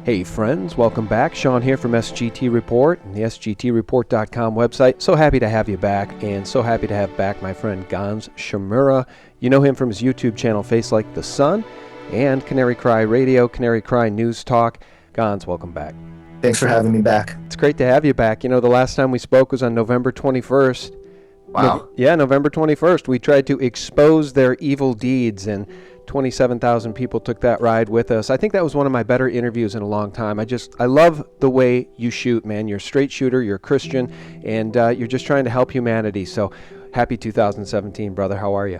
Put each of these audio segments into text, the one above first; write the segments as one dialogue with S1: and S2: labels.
S1: Hey friends, welcome back. Sean here from SGT Report and the sgtreport.com website. So happy to have you back, and so happy to have back my friend Gonz Shimura. You know him from his YouTube channel facelikethesun and Canary Cry Radio, Canary Cry News Talk. Gonz, welcome back.
S2: Thanks for having me back.
S1: It's great to have you back. You know, the last time we spoke was on November 21st.
S2: Wow.
S1: November 21st. We tried to expose their evil deeds, and 27,000 people took that ride with us. I think that was one of my better interviews in a long time. I love the way you shoot, man. You're a straight shooter, you're a Christian, and you're just trying to help humanity. So happy 2017, brother. How are you?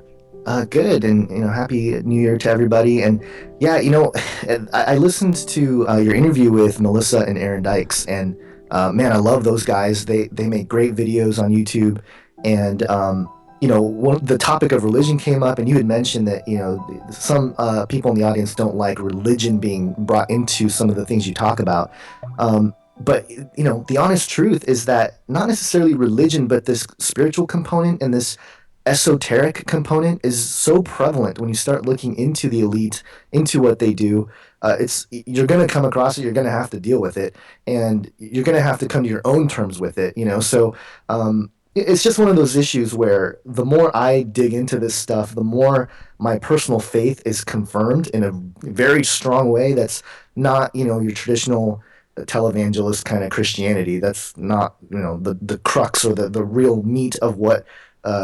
S2: Good, and happy New Year to everybody. And yeah, I listened to your interview with Melissa and Aaron Dykes, and man, I love those guys. They make great videos on YouTube, and the topic of religion came up, and you had mentioned that some people in the audience don't like religion being brought into some of the things you talk about. But the honest truth is that not necessarily religion, but this spiritual component and this esoteric component is so prevalent when you start looking into the elite, into what they do. You're going to come across it, you're going to have to deal with it, and you're going to have to come to your own terms with it. So it's just one of those issues where the more I dig into this stuff, the more my personal faith is confirmed in a very strong way. That's not your traditional televangelist kind of Christianity. That's not the crux or the real meat of what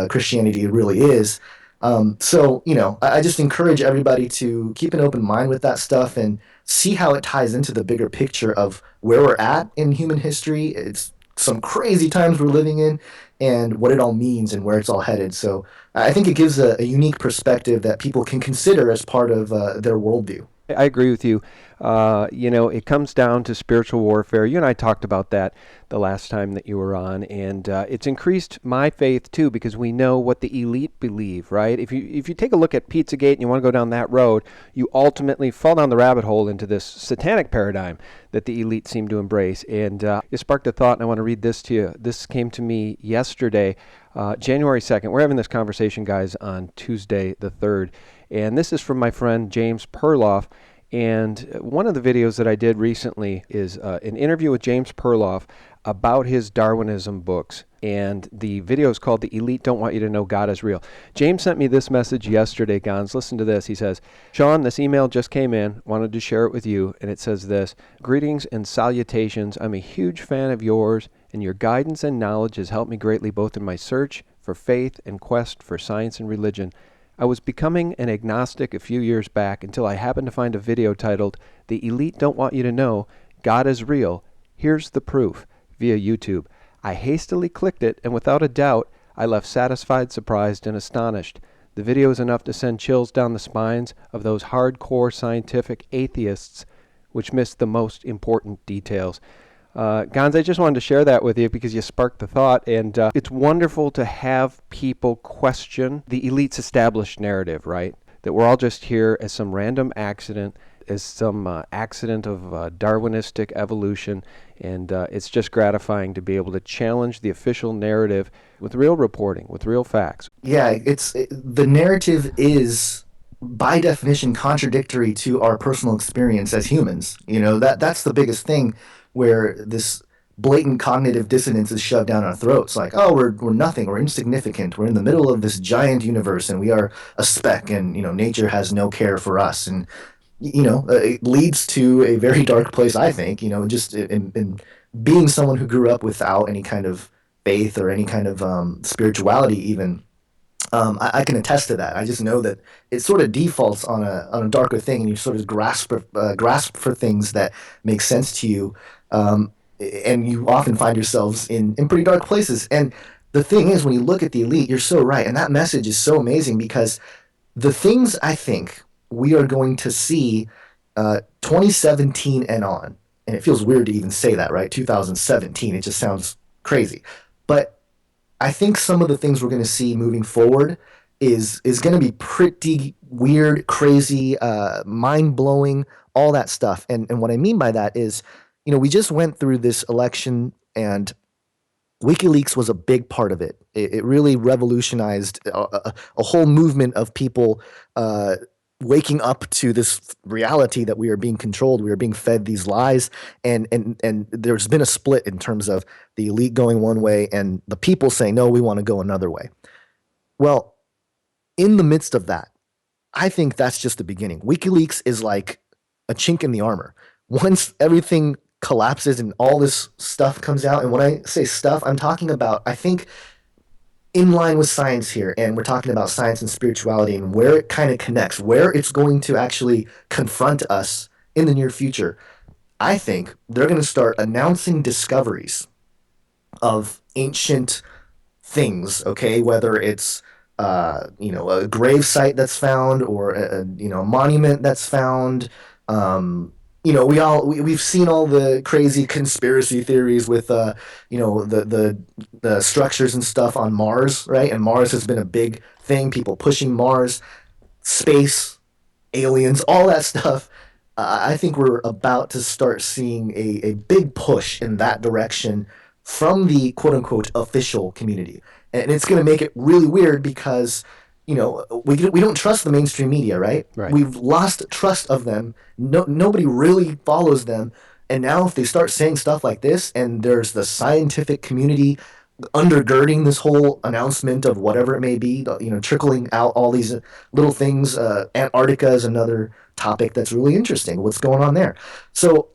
S2: Christianity really is. I just encourage everybody to keep an open mind with that stuff and see how it ties into the bigger picture of where we're at in human history. It's some crazy times we're living in, and what it all means and where it's all headed. So I think it gives a unique perspective that people can consider as part of their worldview.
S1: I agree with you. It comes down to spiritual warfare. You and I talked about that the last time that you were on, and it's increased my faith too, because we know what the elite believe, right? If you take a look at Pizzagate and you want to go down that road, you ultimately fall down the rabbit hole into this satanic paradigm that the elite seem to embrace. And it sparked a thought, and I want to read this to you. This came to me yesterday, January 2nd. We're having this conversation, guys, on Tuesday the 3rd. And this is from my friend James Perloff. And one of the videos that I did recently is an interview with James Perloff about his Darwinism books. And the video is called "The Elite Don't Want You to Know God is Real." James sent me this message yesterday, Gonz. Listen to this. He says, "Sean, this email just came in. Wanted to share it with you." And it says this: "Greetings and salutations. I'm a huge fan of yours, and your guidance and knowledge has helped me greatly both in my search for faith and quest for science and religion. I was becoming an agnostic a few years back until I happened to find a video titled, 'The Elite Don't Want You to Know God is Real. Here's the Proof,' via YouTube. I hastily clicked it, and without a doubt, I left satisfied, surprised, and astonished. The video is enough to send chills down the spines of those hardcore scientific atheists which miss the most important details." Gonz, I just wanted to share that with you because you sparked the thought, and it's wonderful to have people question the elite's established narrative, right? That we're all just here as some random accident, as some accident of Darwinistic evolution, and it's just gratifying to be able to challenge the official narrative with real reporting, with real facts.
S2: Yeah, the narrative is by definition contradictory to our personal experience as humans. That's the biggest thing, where this blatant cognitive dissonance is shoved down our throats. Like, oh, we're nothing, we're insignificant, we're in the middle of this giant universe, and we are a speck, and nature has no care for us. And it leads to a very dark place, I think. Just in being someone who grew up without any kind of faith or any kind of spirituality, even. I can attest to that. I just know that it sort of defaults on a darker thing, and you sort of grasp for things that make sense to you, and you often find yourselves in pretty dark places. And the thing is, when you look at the elite, you're so right, and that message is so amazing, because the things I think we are going to see 2017 and on, and it feels weird to even say that, right? 2017, it just sounds crazy, but I think some of the things we're going to see moving forward is going to be pretty weird, crazy, mind-blowing, all that stuff. And what I mean by that is, we just went through this election, and WikiLeaks was a big part of it. It really revolutionized a whole movement of people waking up to this reality that we are being controlled, we are being fed these lies, and there's been a split in terms of the elite going one way and the people saying no, we want to go another way. Well, in the midst of that, I think that's just the beginning. WikiLeaks is like a chink in the armor. Once everything collapses and all this stuff comes out, and when I say stuff, I'm talking about, I think, in line with science here, and we're talking about science and spirituality and where it kind of connects, where it's going to actually confront us in the near future. I think they're going to start announcing discoveries of ancient things, okay, whether it's a grave site that's found or a monument that's found. We've seen all the crazy conspiracy theories with the structures and stuff on Mars, right? And Mars has been a big thing. People pushing Mars, space, aliens, all that stuff. I think we're about to start seeing a big push in that direction from the quote unquote official community. And it's going to make it really weird because, we don't trust the mainstream media, right?
S1: Right.
S2: We've lost trust of them. Nobody really follows them. And now if they start saying stuff like this and there's the scientific community undergirding this whole announcement of whatever it may be, trickling out all these little things. Antarctica is another topic that's really interesting. What's going on there? So,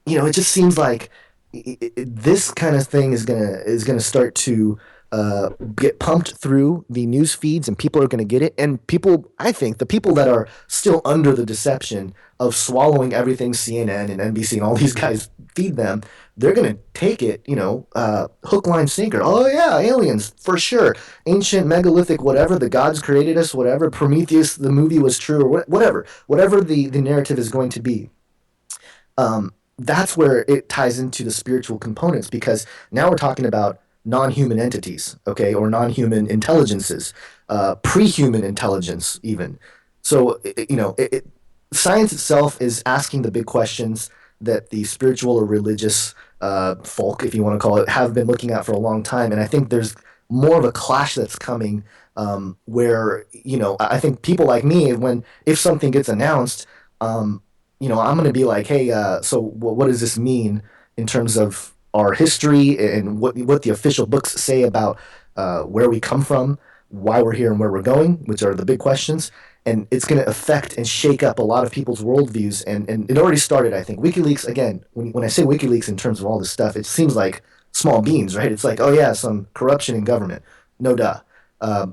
S2: it just seems like this kind of thing is gonna start to get pumped through the news feeds, and people are going to get it. And people, I think, the people that are still under the deception of swallowing everything CNN and NBC and all these guys feed them, they're going to take it, hook, line, sinker. Oh yeah, aliens for sure, ancient megalithic, whatever. The gods created us, whatever. Prometheus, the movie was true, or whatever the narrative is going to be. That's where it ties into the spiritual components, because now we're talking about non-human entities, okay, or non-human intelligences, pre-human intelligence even. So, science itself is asking the big questions that the spiritual or religious folk, if you want to call it, have been looking at for a long time. And I think there's more of a clash that's coming where, I think people like me, if something gets announced, I'm going to be like, hey, so what does this mean in terms of our history and what the official books say about where we come from, why we're here, and where we're going, which are the big questions. And it's going to affect and shake up a lot of people's worldviews. And it already started, I think. WikiLeaks, again, when I say WikiLeaks in terms of all this stuff, it seems like small beans, right? It's like, oh yeah, some corruption in government. No duh.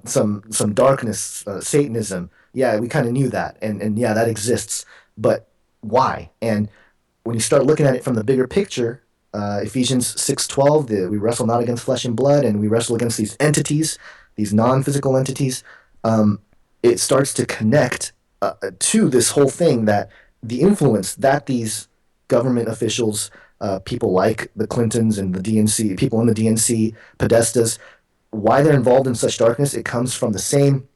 S2: Some darkness, Satanism. Yeah, we kind of knew that. And yeah, that exists. But why? And when you start looking at it from the bigger picture, Ephesians 6:12, we wrestle not against flesh and blood, and we wrestle against these entities, these non-physical entities. It starts to connect to this whole thing, that the influence that these government officials, people like the Clintons and the DNC, people in the DNC, Podestas, why they're involved in such darkness, it comes from the same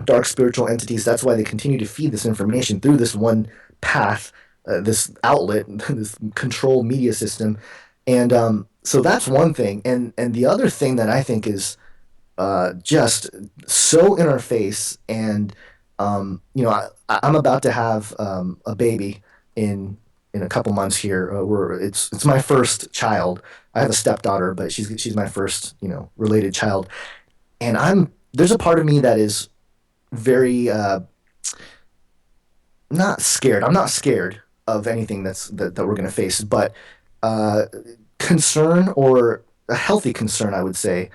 S2: dark spiritual entities. That's why they continue to feed this information through this one path, this outlet, this control media system. And so that's one thing. And the other thing that I think is just so in our face, and I'm about to have a baby in a couple months here. It's my first child. I have a stepdaughter, but she's my first related child. And there's a part of me that is very not scared. I'm not scared of anything that we're going to face, but concern, or a healthy concern, I would say,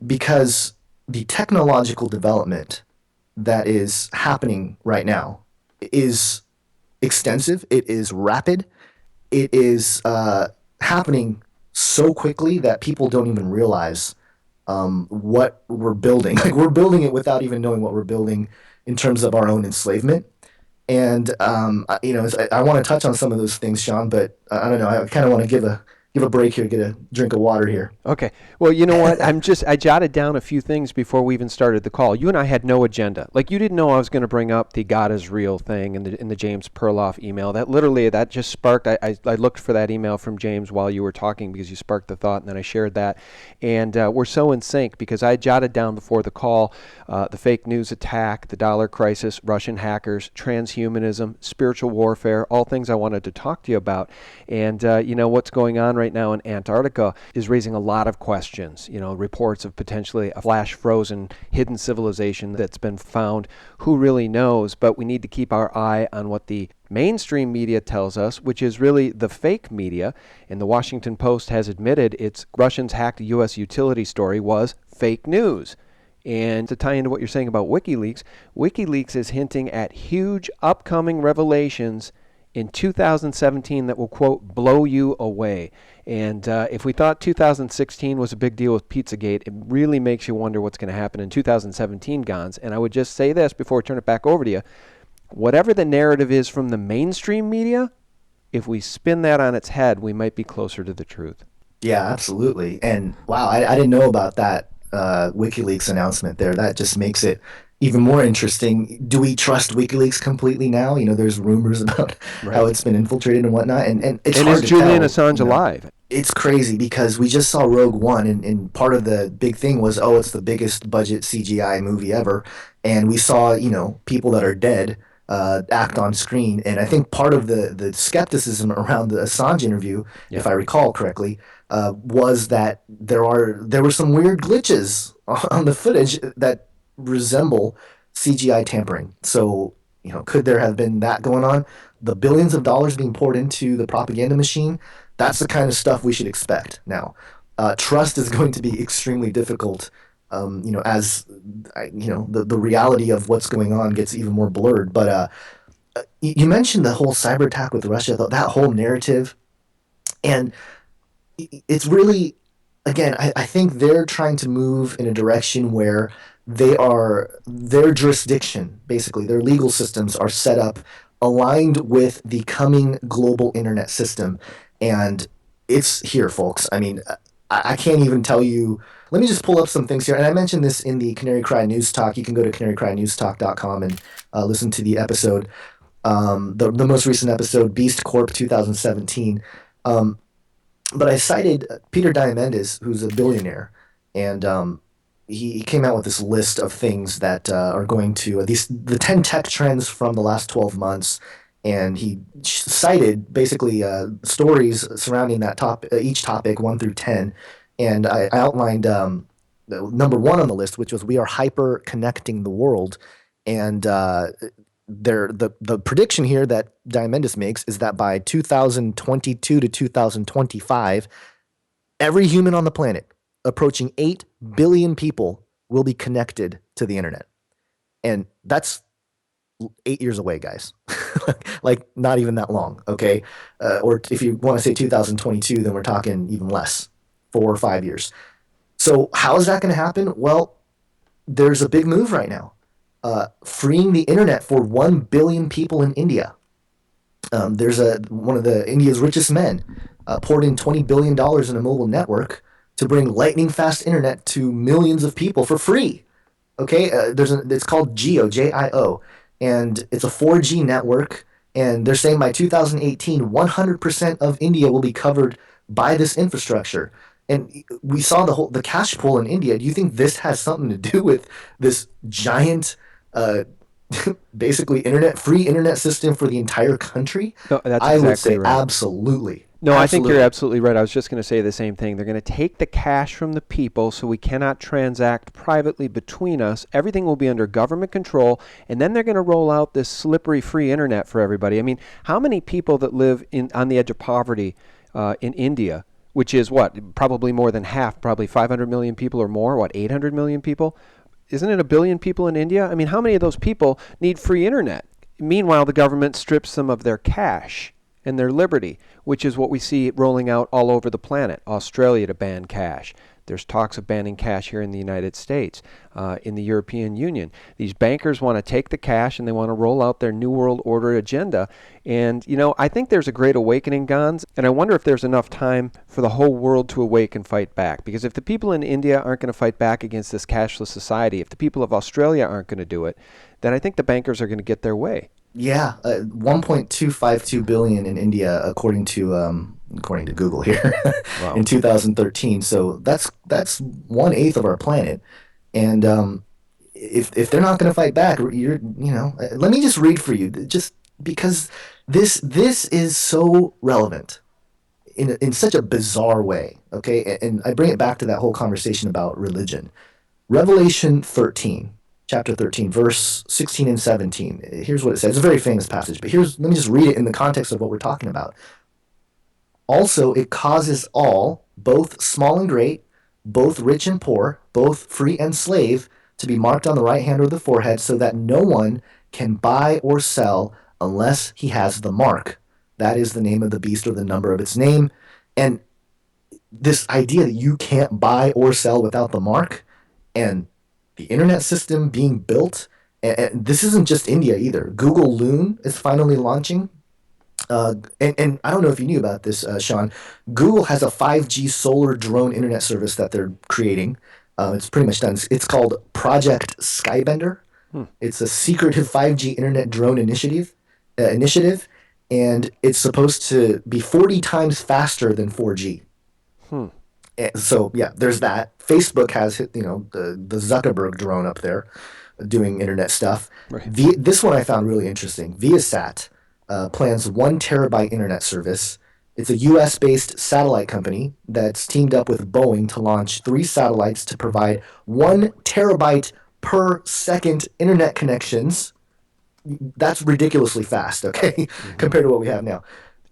S2: because the technological development that is happening right now is extensive. It is rapid. It is happening so quickly that people don't even realize what we're building. Like, we're building it without even knowing what we're building in terms of our own enslavement. And I want to touch on some of those things, Sean, but I don't know. I kind of want to give a give a break here, get a drink of water here.
S1: Okay. Well, you know what? I jotted down a few things before we even started the call. You and I had no agenda. Like, you didn't know I was going to bring up the God is real thing in the James Perloff email. That just sparked. I looked for that email from James while you were talking because you sparked the thought, and then I shared that. And we're so in sync because I jotted down before the call the fake news attack, the dollar crisis, Russian hackers, transhumanism, spiritual warfare, all things I wanted to talk to you about. And, what's going on right now in Antarctica is raising a lot of questions. Reports of potentially a flash frozen hidden civilization that's been found. Who really knows? But we need to keep our eye on what the mainstream media tells us, which is really the fake media. And the Washington Post has admitted its Russians hacked U.S. utility story was fake news. And to tie into what you're saying about WikiLeaks is hinting at huge upcoming revelations in 2017 that will, quote, blow you away. And if we thought 2016 was a big deal with Pizzagate, it really makes you wonder what's going to happen in 2017, Gonz. And I would just say this before I turn it back over to you. Whatever the narrative is from the mainstream media, if we spin that on its head, we might be closer to the truth.
S2: Yeah, absolutely. And wow, I didn't know about that WikiLeaks announcement there. That just makes it even more interesting. Do we trust WikiLeaks completely now? There's rumors about how it's been infiltrated and whatnot, and it's hard to tell.
S1: And is Julian Assange alive?
S2: It's crazy because we just saw Rogue One, and part of the big thing was, it's the biggest budget CGI movie ever, and we saw, people that are dead act on screen, and I think part of the skepticism around the Assange interview, if I recall correctly, was that there were some weird glitches on the footage that resemble CGI tampering. So, could there have been that going on? The billions of dollars being poured into the propaganda machine, that's the kind of stuff we should expect now. Trust is going to be extremely difficult, as the reality of what's going on gets even more blurred. But you mentioned the whole cyber attack with Russia, that whole narrative, and it's really, again, I think they're trying to move in a direction where their jurisdiction, basically, their legal systems are set up aligned with the coming global internet system. And it's here, folks. I mean, I can't even tell you. Let me just pull up some things here. And I mentioned this in the Canary Cry News Talk. You can go to canarycrynewstalk.com and listen to the episode, the most recent episode, Beast Corp 2017. But I cited Peter Diamandis, who's a billionaire, and he came out with this list of things that are going to the 10 tech trends from the last 12 months, and he cited basically stories surrounding that each topic 1 through 10, and I outlined number 1 on the list, which was we are hyper connecting the world, and the prediction here that Diamandis makes is that by 2022 to 2025, every human on the planet, approaching 8 billion people, will be connected to the internet. And that's 8 years away, guys. Like, not even that long, okay? Or if you want to say 2022, then we're talking even less, 4 or 5 years. So how is that going to happen? Well, there's a big move right now. Freeing the internet for 1 billion people in India. There's one of India's richest men poured in $20 billion in a mobile network to bring lightning fast internet to millions of people for free. Okay, it's called Jio, J-I-O, and it's a 4G network. And they're saying by 2018, 100% of India will be covered by this infrastructure. And we saw the cash pool in India. Do you think this has something to do with this giant, basically free internet system for the entire country?
S1: No, that's
S2: I
S1: exactly
S2: would say
S1: right.
S2: absolutely.
S1: No,
S2: absolutely.
S1: I think you're absolutely right. I was just going to say the same thing. They're going to take the cash from the people so we cannot transact privately between us. Everything will be under government control, and then they're going to roll out this slippery free internet for everybody. I mean, how many people that live on the edge of poverty in India, which is probably more than half, probably 500 million people or more, 800 million people? Isn't it 1 billion people in India? I mean, how many of those people need free internet? Meanwhile, the government strips them of their cash and their liberty, which is what we see rolling out all over the planet. Australia to ban cash, There's talks of banning cash here in the United States, in the European Union. These bankers want to take the cash and they want to roll out their New World Order agenda. And, I think there's a great awakening, Gonz, and I wonder if there's enough time for the whole world to awake and fight back. Because if the people in India aren't going to fight back against this cashless society, if the people of Australia aren't going to do it, then I think the bankers are going to get their way.
S2: Yeah, 1.252 billion in India, according to Google here,
S1: Wow.
S2: in 2013. So that's 1/8 of our planet, and if they're not going to fight back, let me just read for you, just because this is so relevant in such a bizarre way. Okay, and I bring it back to that whole conversation about religion. Revelation 13. Chapter 13, verse 16 and 17. Here's what it says. It's a very famous passage, but let me just read it in the context of what we're talking about. Also, it causes all, both small and great, both rich and poor, both free and slave, to be marked on the right hand or the forehead, so that no one can buy or sell unless he has the mark. That is the name of the beast or the number of its name. And this idea that you can't buy or sell without the mark, and the internet system being built, and this isn't just India either. Google Loon is finally launching. And I don't know if you knew about this, Sean. Google has a 5G solar drone internet service that they're creating. It's pretty much done. It's called Project Skybender. It's a secretive 5G internet drone initiative, and it's supposed to be 40 times faster than 4G. So yeah, there's that. Facebook has the Zuckerberg drone up there doing internet stuff.
S1: Right.
S2: This one I found really interesting. Viasat plans 1 terabyte internet service. It's a U.S. based satellite company that's teamed up with Boeing to launch 3 satellites to provide 1 terabyte per second internet connections. That's ridiculously fast, okay, compared to what we have now.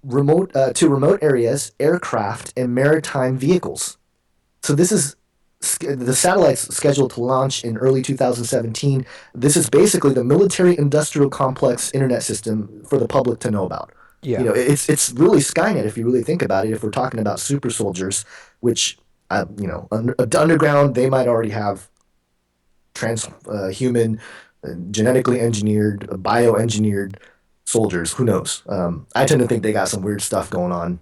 S2: To remote areas, aircraft, and maritime vehicles. So this is the satellite's scheduled to launch in early 2017. This is basically the military-industrial complex internet system for the public to know about.
S1: Yeah.
S2: It's really Skynet if you really think about it. If we're talking about super soldiers, which underground, they might already have transhuman, genetically engineered, bioengineered soldiers. Who knows? I tend to think they got some weird stuff going on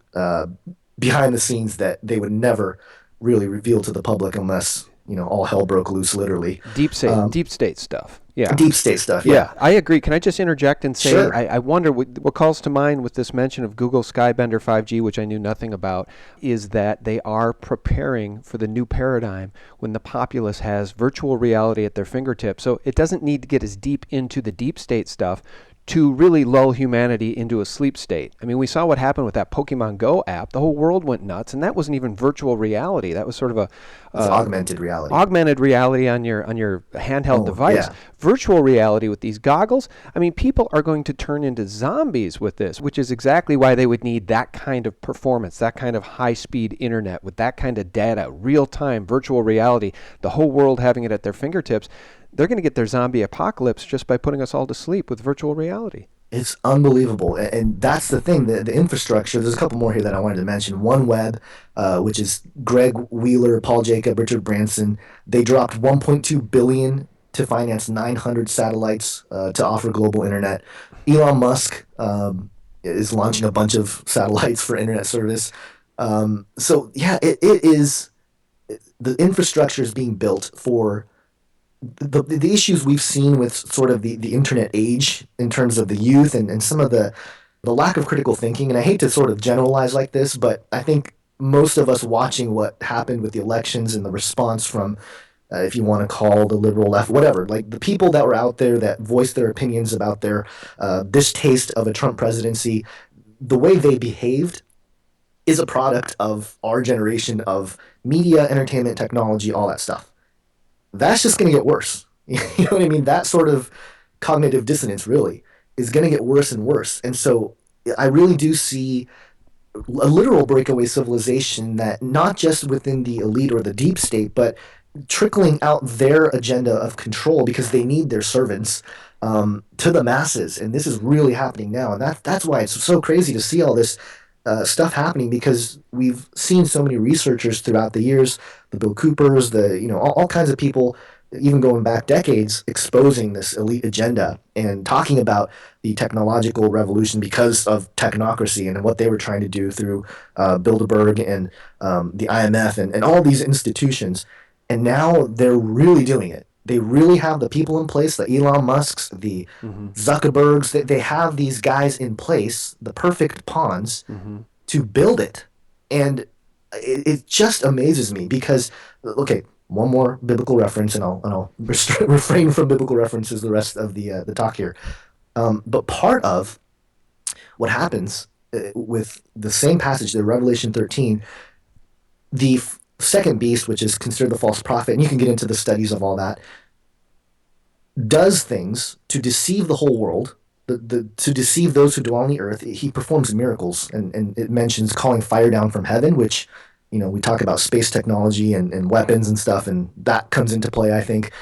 S2: behind the scenes that they would never really reveal to the public unless all hell broke loose, literally.
S1: Deep state stuff. Yeah.
S2: Deep state stuff.
S1: Yeah, I agree. Can I just interject and say,
S2: Sure.
S1: I wonder what calls to mind with this mention of Google Skybender 5G, which I knew nothing about, is that they are preparing for the new paradigm when the populace has virtual reality at their fingertips. So it doesn't need to get as deep into the deep state stuff to really lull humanity into a sleep state. I mean, we saw what happened with that Pokemon Go app. The whole world went nuts, and that wasn't even virtual reality. That was sort of
S2: It's augmented reality.
S1: Augmented reality on your handheld device.
S2: Yeah.
S1: Virtual reality with these goggles. I mean, people are going to turn into zombies with this, which is exactly why they would need that kind of performance, that kind of high-speed internet with that kind of data, real-time virtual reality, the whole world having it at their fingertips. They're going to get their zombie apocalypse just by putting us all to sleep with virtual reality.
S2: It's unbelievable. And that's the thing, the infrastructure. There's a couple more here that I wanted to mention. OneWeb, which is Greg Wheeler, Paul Jacob, Richard Branson. They dropped $1.2 billion to finance 900 satellites to offer global internet. Elon Musk is launching a bunch of satellites for internet service. So yeah, it is, the infrastructure is being built for the issues we've seen with sort of the internet age in terms of the youth and some of the lack of critical thinking. And I hate to sort of generalize like this, but I think most of us watching what happened with the elections and the response from, if you want to call the liberal left, whatever, like the people that were out there that voiced their opinions about their distaste of a Trump presidency, the way they behaved is a product of our generation of media, entertainment, technology, all that stuff. That's just going to get worse. You know what I mean? That sort of cognitive dissonance really is going to get worse and worse. And so I really do see a literal breakaway civilization that not just within the elite or the deep state, but trickling out their agenda of control because they need their servants to the masses. And this is really happening now. And that's why it's so crazy to see all this stuff happening because we've seen so many researchers throughout the years, the Bill Coopers, all kinds of people, even going back decades, exposing this elite agenda and talking about the technological revolution because of technocracy and what they were trying to do through Bilderberg and the IMF and all these institutions. And now they're really doing it. They really have the people in place, the Elon Musks, the Zuckerbergs. They have these guys in place, the perfect pawns, to build it. And it just amazes me because, okay, one more biblical reference, and I'll refrain from biblical references the rest of the talk here. But part of what happens with the same passage, the Revelation 13, the second beast, which is considered the false prophet, and you can get into the studies of all that, does things to deceive the whole world, to deceive those who dwell on the earth. He performs miracles, and it mentions calling fire down from heaven, which, we talk about space technology and weapons and stuff, and that comes into play, I think,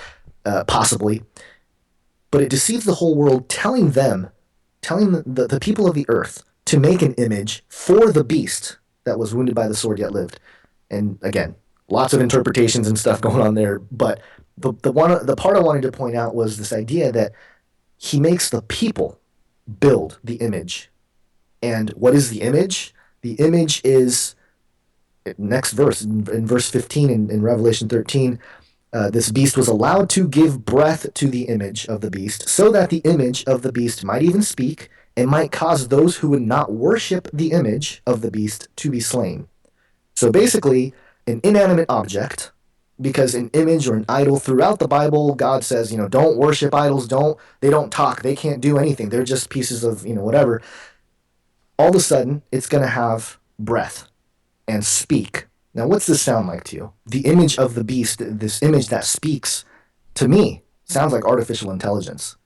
S2: possibly. But it deceives the whole world, telling the people of the earth to make an image for the beast that was wounded by the sword yet lived. And again, lots of interpretations and stuff going on there, but the part I wanted to point out was this idea that he makes the people build the image. And what is the image? The image is, next verse, in verse 15 in Revelation 13, this beast was allowed to give breath to the image of the beast, so that the image of the beast might even speak and might cause those who would not worship the image of the beast to be slain. So basically, an inanimate object, because an image or an idol throughout the Bible, God says, don't worship idols, they don't talk, they can't do anything, they're just pieces of, whatever. All of a sudden, it's going to have breath and speak. Now, what's this sound like to you? The image of the beast, this image that speaks, to me, sounds like artificial intelligence.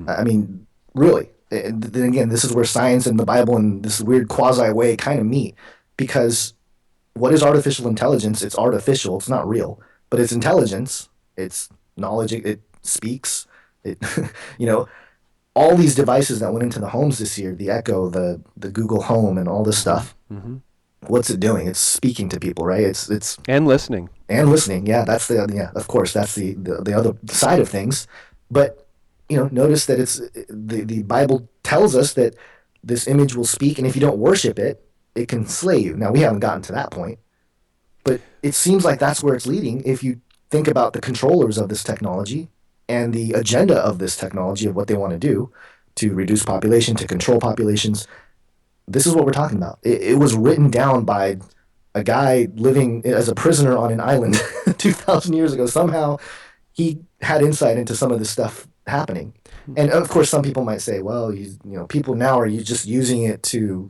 S2: I mean, really. And then again, this is where science and the Bible in this weird quasi way kind of meet, because what is artificial intelligence? It's artificial. It's not real, but it's intelligence. It's knowledge. It speaks. It, all these devices that went into the homes this year, the Echo, the Google Home, and all this stuff. What's it doing? It's speaking to people, right? It's
S1: and listening.
S2: And listening. Yeah, that's of course, that's the other side of things. But notice that it's the Bible tells us that this image will speak, and if you don't worship it, it can slay you. Now, we haven't gotten to that point, but it seems like that's where it's leading. If you think about the controllers of this technology and the agenda of this technology, of what they want to do to reduce population, to control populations, this is what we're talking about. It was written down by a guy living as a prisoner on an island 2,000 years ago. Somehow he had insight into some of this stuff happening. And of course, some people might say, well, people now are just using it to,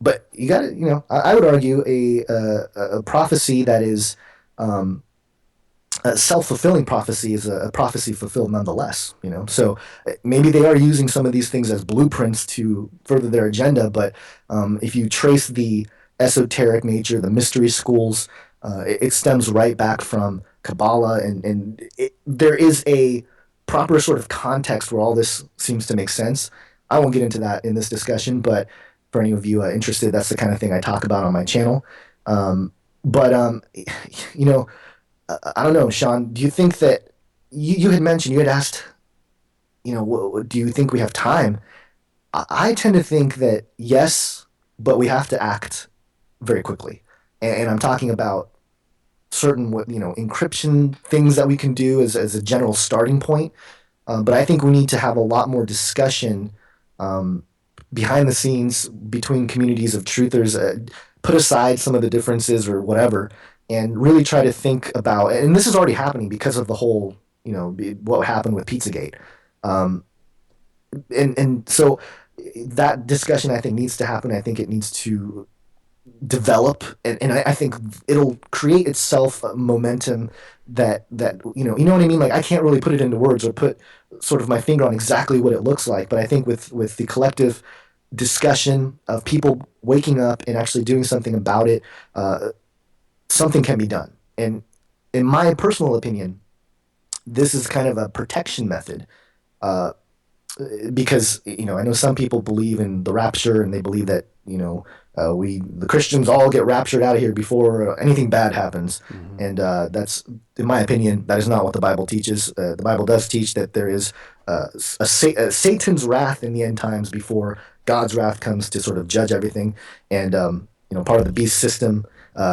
S2: but you got to, I would argue a prophecy that is a self-fulfilling prophecy is a prophecy fulfilled nonetheless, So maybe they are using some of these things as blueprints to further their agenda, but if you trace the esoteric nature, the mystery schools, it stems right back from Kabbalah, and there is a proper sort of context where all this seems to make sense. I won't get into that in this discussion, but for any of you interested, that's the kind of thing I talk about on my channel. But I don't know, Sean, do you think that you had mentioned, you had asked, do you think we have time? I tend to think that yes, but we have to act very quickly. And I'm talking about certain, encryption things that we can do as a general starting point. But I think we need to have a lot more discussion behind the scenes between communities of truthers, put aside some of the differences or whatever, and really try to think about, and this is already happening because of the whole, what happened with Pizzagate. And so that discussion, I think, needs to happen. I think it needs to develop, and I think it'll create itself a momentum that you know what I mean. Like, I can't really put it into words or put sort of my finger on exactly what it looks like, but I think with the collective discussion of people waking up and actually doing something about it, something can be done. And in my personal opinion, this is kind of a protection method. Because I know some people believe in the rapture, and they believe that the Christians all get raptured out of here before anything bad happens.
S1: Mm-hmm.
S2: And that's, in my opinion, that is not what the Bible teaches. The Bible does teach that there is Satan's wrath in the end times before God's wrath comes to sort of judge everything. And part of the beast system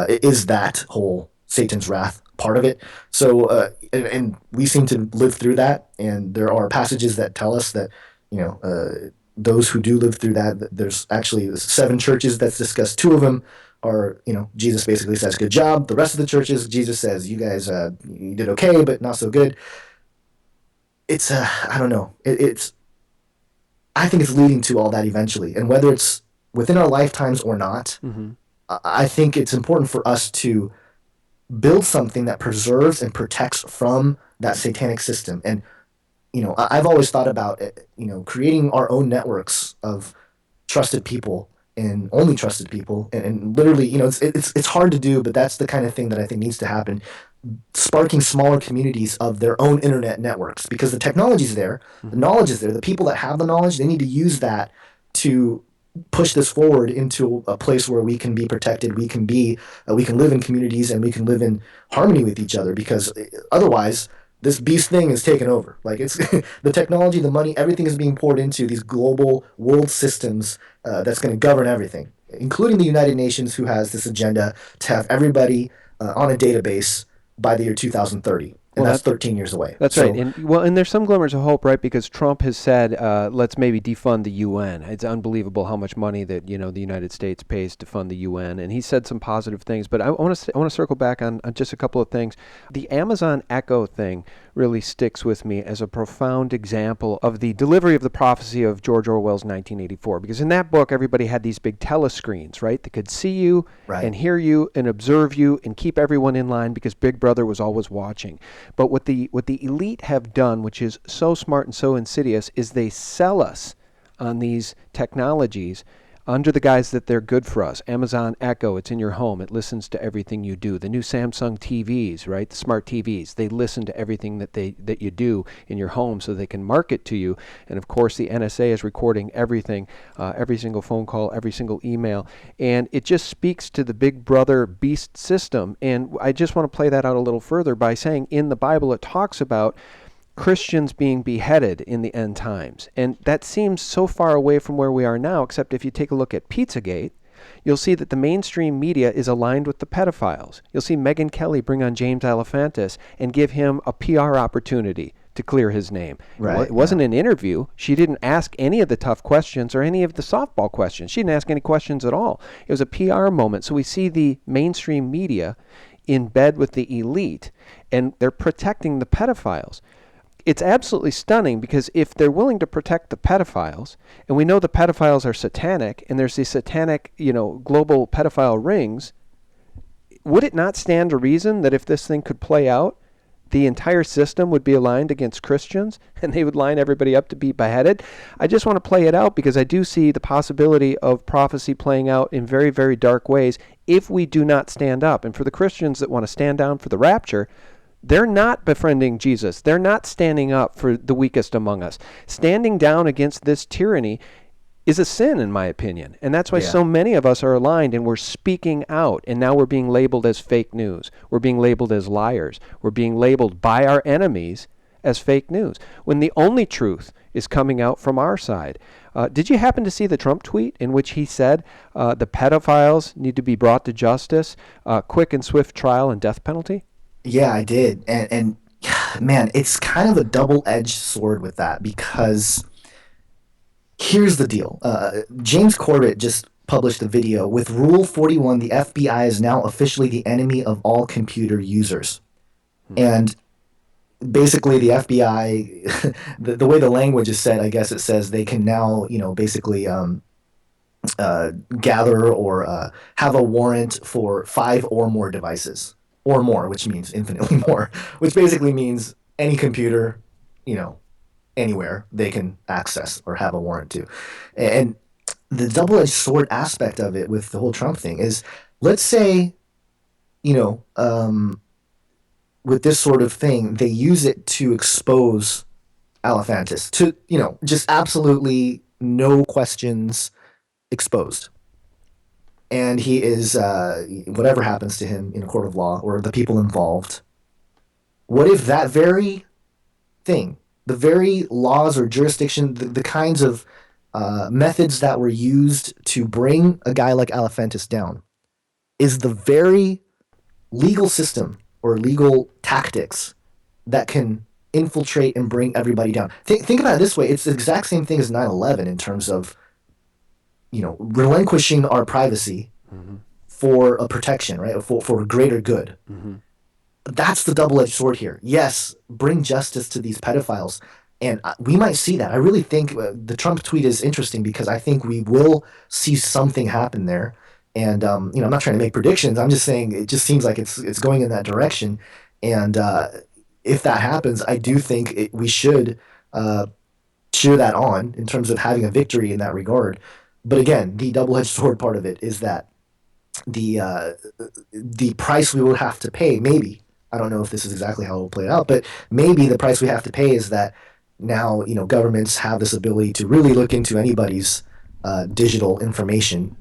S2: is that whole Satan's wrath part of it. So and we seem to live through that. And there are passages that tell us that those who do live through that, there's actually 7 churches that's discussed. 2 of them are, Jesus basically says, good job. The rest of the churches, Jesus says, you guys, you did okay, but not so good. It's, I don't know. I think it's leading to all that eventually. And whether it's within our lifetimes or not,
S1: Mm-hmm.
S2: I think it's important for us to build something that preserves and protects from that satanic system. And I've always thought about creating our own networks of trusted people and only trusted people, and literally, it's hard to do, but that's the kind of thing that I think needs to happen. Sparking smaller communities of their own internet networks, because the technology's there, the knowledge is there, the people that have the knowledge, they need to use that to push this forward into a place where we can be protected, we can live in communities, and we can live in harmony with each other, because otherwise this beast thing is taken over. Like, it's the technology, the money, everything is being poured into these global world systems that's going to govern everything, including the United Nations, who has this agenda to have everybody on a database by the year 2030. And
S1: Well,
S2: that's 13 years away.
S1: That's right. And there's some glimmers of hope, right? Because Trump has said, let's maybe defund the UN. It's unbelievable how much money that, the United States pays to fund the UN. And he said some positive things. But I want to circle back on just a couple of things. The Amazon Echo thing really sticks with me as a profound example of the delivery of the prophecy of George Orwell's 1984. Because in that book, everybody had these big telescreens, right? That could see you and hear you and observe you and keep everyone in line, because Big Brother was always watching. But what the elite have done, which is so smart and so insidious, is they sell us on these technologies under the guise that they're good for us. Amazon Echo, it's in your home. It listens to everything you do. The new Samsung TVs, right? The smart TVs, they listen to everything that you do in your home, so they can market to you. And of course, the NSA is recording everything, every single phone call, every single email. And it just speaks to the Big Brother beast system. And I just want to play that out a little further by saying in the Bible it talks about Christians being beheaded in the end times. And that seems so far away from where we are now, except if you take a look at Pizzagate, you'll see that the mainstream media is aligned with the pedophiles. You'll see Megyn Kelly bring on James Alefantis and give him a PR opportunity to clear his name.
S2: Right,
S1: It wasn't an interview. She didn't ask any of the tough questions or any of the softball questions. She didn't ask any questions at all. It was a PR moment. So we see the mainstream media in bed with the elite, and they're protecting the pedophiles. It's absolutely stunning, because if they're willing to protect the pedophiles, and we know the pedophiles are satanic, and there's these satanic, global pedophile rings, would it not stand to reason that if this thing could play out, the entire system would be aligned against Christians, and they would line everybody up to be beheaded? I just want to play it out, because I do see the possibility of prophecy playing out in very, very dark ways if we do not stand up. And for the Christians that want to stand down for the rapture, they're not befriending Jesus. They're not standing up for the weakest among us. Standing down against this tyranny is a sin, in my opinion. And that's why so many of us are aligned, and we're speaking out. And now we're being labeled as fake news. We're being labeled as liars. We're being labeled by our enemies as fake news, when the only truth is coming out from our side. Did you happen to see the Trump tweet in which he said the pedophiles need to be brought to justice, quick and swift trial and death penalty?
S2: Yeah, I did. And man, it's kind of a double-edged sword with that, because here's the deal. James Corbett just published a video with Rule 41. The FBI is now officially the enemy of all computer users. And basically the FBI, the way the language is said, I guess it says they can now, basically gather or have a warrant for 5 or more devices. Or more, which means infinitely more, which basically means any computer, anywhere they can access or have a warrant to. And the double-edged sword aspect of it with the whole Trump thing is, let's say, with this sort of thing, they use it to expose Alefantis to, just absolutely no questions exposed. and he is whatever happens to him in a court of law or the people involved. What if that very thing, the very laws or jurisdiction, the kinds of methods that were used to bring a guy like Alefantis down, is the very legal system or legal tactics that can infiltrate and bring everybody down? Think about it this way: it's the exact same thing as 9/11 in terms of relinquishing our privacy for a protection, right? For a greater good. That's the double-edged sword here. Yes, bring justice to these pedophiles, and we might see that. I really think the Trump tweet is interesting because I think we will see something happen there. And I'm not trying to make predictions. I'm just saying it just seems like it's going in that direction. And if that happens, I do think we should cheer that on in terms of having a victory in that regard. But again, the double-edged sword part of it is that the price we will have to pay, maybe, I don't know if this is exactly how it will play out, but maybe the price we have to pay is that now governments have this ability to really look into anybody's digital information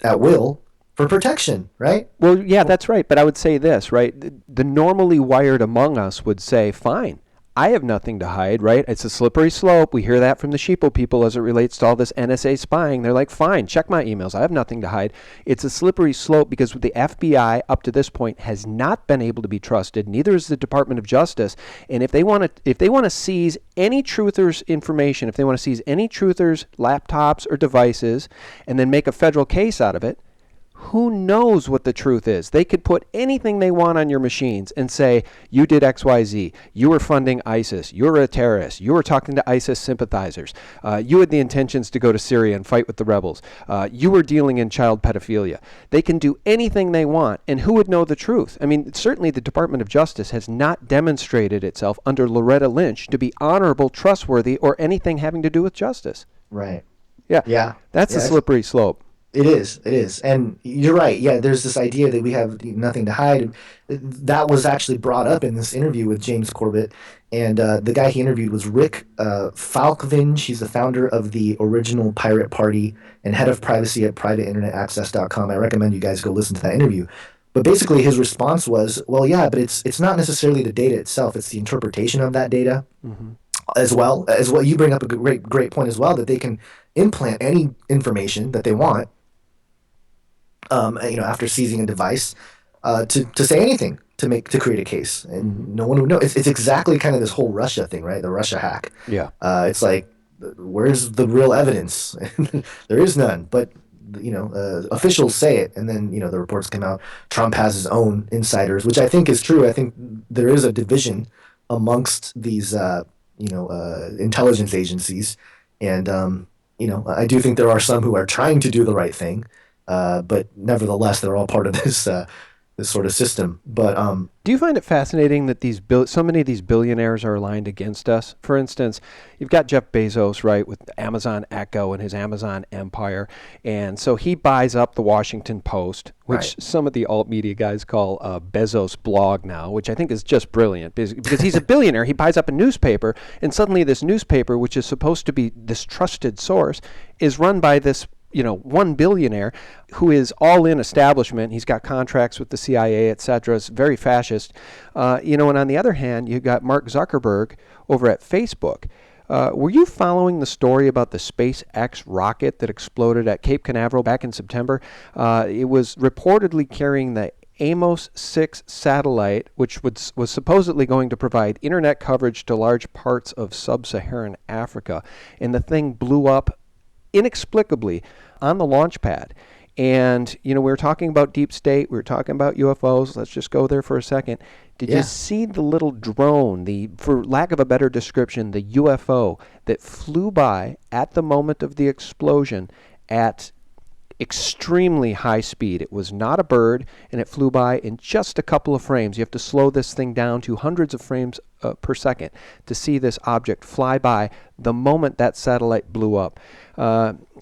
S2: at will for protection, right?
S1: Well, yeah, that's right. But I would say this, right? The normally wired among us would say, fine, I have nothing to hide, right? It's a slippery slope. We hear that from the sheeple people as it relates to all this NSA spying. They're like, fine, check my emails. I have nothing to hide. It's a slippery slope because the FBI up to this point has not been able to be trusted. Neither is the Department of Justice. And if they want to seize any truther's information, if they want to seize any truther's laptops or devices and then make a federal case out of it, who knows what the truth is? They could put anything they want on your machines and say, you did XYZ, you were funding ISIS, you were a terrorist, you were talking to ISIS sympathizers, you had the intentions to go to Syria and fight with the rebels, you were dealing in child pedophilia. They can do anything they want, and who would know the truth? I mean, certainly the Department of Justice has not demonstrated itself under Loretta Lynch to be honorable, trustworthy, or anything having to do with justice.
S2: Right.
S1: Yeah.
S2: Yeah.
S1: That's a slippery slope.
S2: It is. And you're right. Yeah, there's this idea that we have nothing to hide. That was actually brought up in this interview with James Corbett. And the guy he interviewed was Rick Falkvinge. He's the founder of the original Pirate Party and head of privacy at privateinternetaccess.com. I recommend you guys go listen to that interview. But basically his response was, well, yeah, but it's not necessarily the data itself. It's the interpretation of that data. As well as what you bring up a great point as well, that they can implant any information that they want after seizing a device, to say anything to create a case, and no one would know. It's exactly kind of this whole Russia thing, right? The Russia hack.
S1: Yeah.
S2: It's like, where's the real evidence? There is none, but officials say it, and then the reports come out. Trump has his own insiders, which I think is true. I think there is a division amongst these intelligence agencies, and I do think there are some who are trying to do the right thing. But nevertheless, they're all part of this sort of system. But
S1: do you find it fascinating that so many of these billionaires are aligned against us? For instance, you've got Jeff Bezos, right, with Amazon Echo and his Amazon empire, and so he buys up the Washington Post, which some of the alt media guys call Bezos blog now, which I think is just brilliant because he's a billionaire. He buys up a newspaper, and suddenly this newspaper, which is supposed to be this trusted source, is run by this one billionaire who is all in establishment. He's got contracts with the CIA, etc. It's very fascist. And on the other hand, you've got Mark Zuckerberg over at Facebook. Were you following the story about the SpaceX rocket that exploded at Cape Canaveral back in September? It was reportedly carrying the Amos 6 satellite, which was supposedly going to provide internet coverage to large parts of sub-Saharan Africa. And the thing blew up inexplicably on the launch pad. And, we were talking about deep state, we were talking about UFOs. Let's just go there for a second. Did you see the little drone, for lack of a better description, the UFO that flew by at the moment of the explosion at extremely high speed? It was not a bird, and it flew by in just a couple of frames. You have to slow this thing down to hundreds of frames per second to see this object fly by the moment that satellite blew up.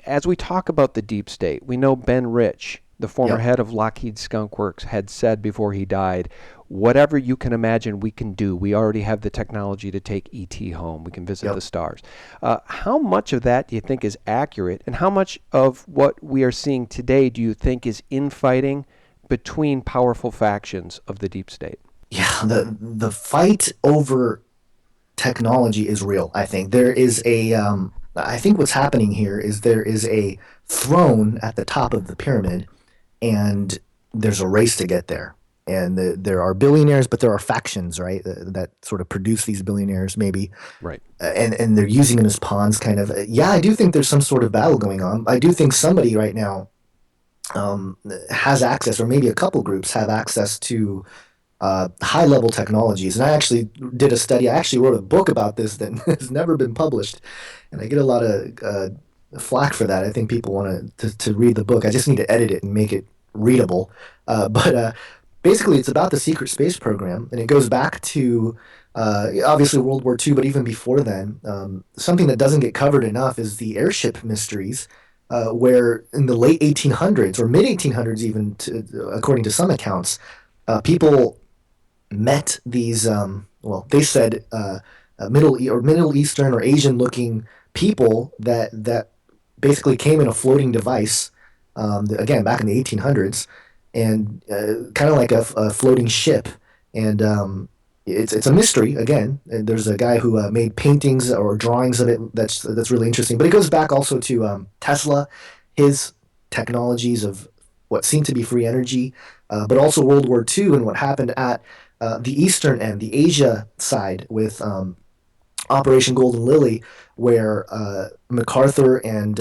S1: As we talk about the deep state, we know Ben Rich the former
S2: Yep.
S1: head of Lockheed Skunk Works, had said before he died, whatever you can imagine we can do. We already have the technology to take ET home. We can visit the
S2: Yep.
S1: stars. How much of that do you think is accurate, and how much of what we are seeing today do you think is infighting between powerful factions of the deep state?
S2: Yeah. The fight over technology is real. I think there is a. I think what's happening here is there is a throne at the top of the pyramid, and there's a race to get there. And there are billionaires, but there are factions, right, that sort of produce these billionaires, maybe,
S1: Right.
S2: and they're using them as pawns, kind of. Yeah, I do think there's some sort of battle going on. I do think somebody right now has access, or maybe a couple groups have access to high level technologies. And I actually did a study. I actually wrote a book about this that has never been published, and I get a lot of flack for that. I think people want to read the book. I just need to edit it and make it readable. But basically, it's about the secret space program, and it goes back to obviously World War II, but even before then. Something that doesn't get covered enough is the airship mysteries. Where in the late 1800s or mid 1800s, even according to some accounts, people met these well, they said Middle Eastern or Asian looking people that basically came in a floating device, again back in the 1800s, and kind of like a floating ship. And it's a mystery again. And there's a guy who made paintings or drawings of it that's really interesting. But it goes back also to Tesla, his technologies of what seemed to be free energy, but also World War II and what happened at the eastern end, the Asia side, with Operation Golden Lily, where MacArthur and